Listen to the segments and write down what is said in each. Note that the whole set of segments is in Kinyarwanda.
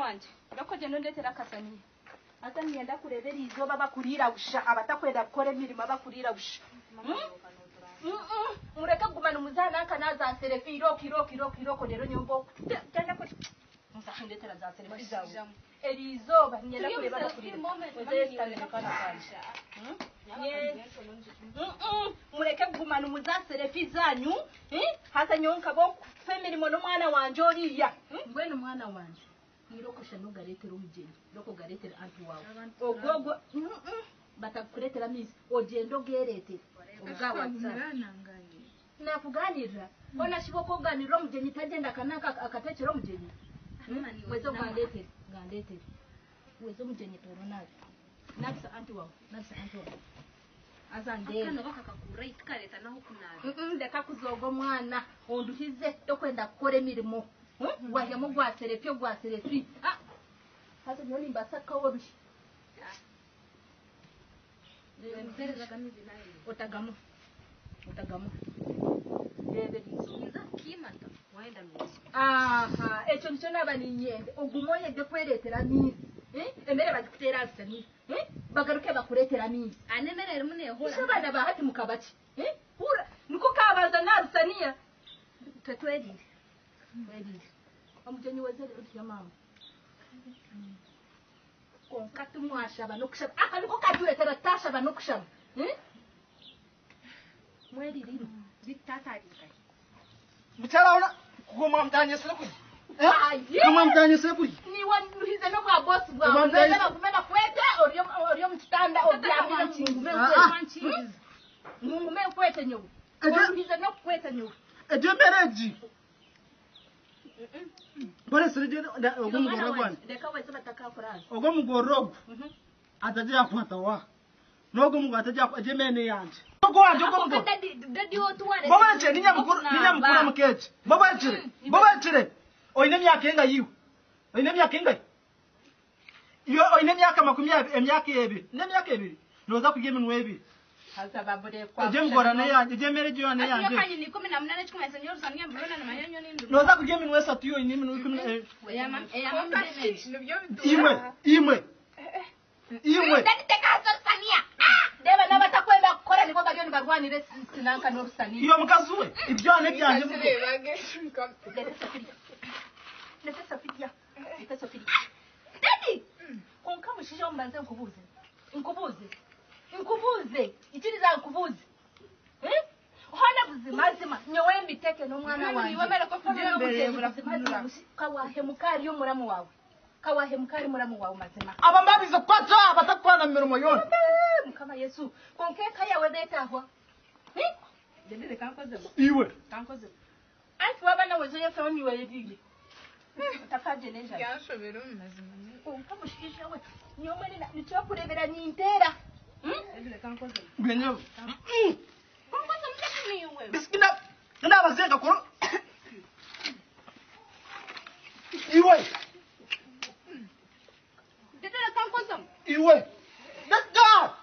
wanje ndako gendo ndetera kasani ata nienda kurebera izoba bakurira busha abatakwenda gukora imirimo bakurira busha mureka gumana umuzana kanaza serefi kiro kodero nyombo cyane ko ndetera za serefi zawe erizoba nienda kureba bakurira mureke gumana umuzaserefi zanyu hata nyonka bo femirimo no mwana wanje oriya ngwene mwana wanje nirokosha nugaretera umugeni roko garetera antu wawe ogogo batakuretera misi ogendo gerete ubwawe nakuganira bona shibo koganira umugeni tagenda kanaka akatekera umugeni wezo gandete wezo umugeni torona nafsa antu wawe azande kana bakakakura itikareta naho kunaje ndeka kuzogo mwana onduhize tokwenda gukora imirimo wahemo gwaserefi hata nyoni mbasa kaworushi utagamo yebe nisubiza kimata waenda mwizo echo nicho nabani nyende ogumoye de kweretera mizi emere bagikutera asani bagaruke bakuretera mizi anemere mune hora shobana bahati mukabaki hura niko kabaza narusaniya tetwedi amujeni wazele uti mama konkatu mwashaba nokushaba akaliko kaduetera tashaba nokushaba mweli lino bitatarika mutaraona kugoma mtanye sekuri kama mtanye sekuri ni wanduhize no kwa boss bwa mbele kumena kwete oriyo mtanda obyamira nkingume kwanchiza ngume kwete nyo wanduhize no kwete nyo ejo mereji bale sirije ogumugorogwana ndeka wese bataka kuraza ogumugorogo ataje yakwata wa nogo mugo ataje ajemene yanje nogo wanje ogomugo dadi otuware babanje ninyamukura mukeje babanje oyine myaka enga yiwe oyine myaka enga yo oyine myaka 20 emyaka ebiri noza kugema nwebi hasa babure kwa jemgorane yanje jemereje yone yanje yo kanyi ni 18 chikumesa nyoru sanya mbona na mayanyo nindu noza kugema nwesa tuyo oyine minu 10 eyama imwe dadi tekazo sania deba nabatakwenda gukora niko bariyo barwanire sinanka no rusani iyo mukazuwe ibyane byanje Nete Sofia. Daddy! Konka mushisha mbanze nkubuze. Ichiriza nkubuze. Hona buzima nyowe mbiteke no mwana wanje. Niwemera ko kujembere burafuzima. Kawahe mukari yo muramu wawe. Mazima. Aba mbabize kwata batakwana mirimo yone. Mukama Yesu. Konke kaya wedeta hwa. Dede kankoze. Iwe. Kankoze. Anti wabana wezoye fami weyedile. Utafaje neja yanshobera mazima ukamushikisha we nyomane nicho kurebera nintera gwenyo konkoza mtakini wewe biskina ndabazenga ko iwe dedera konkoza iwe dakka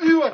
Iwe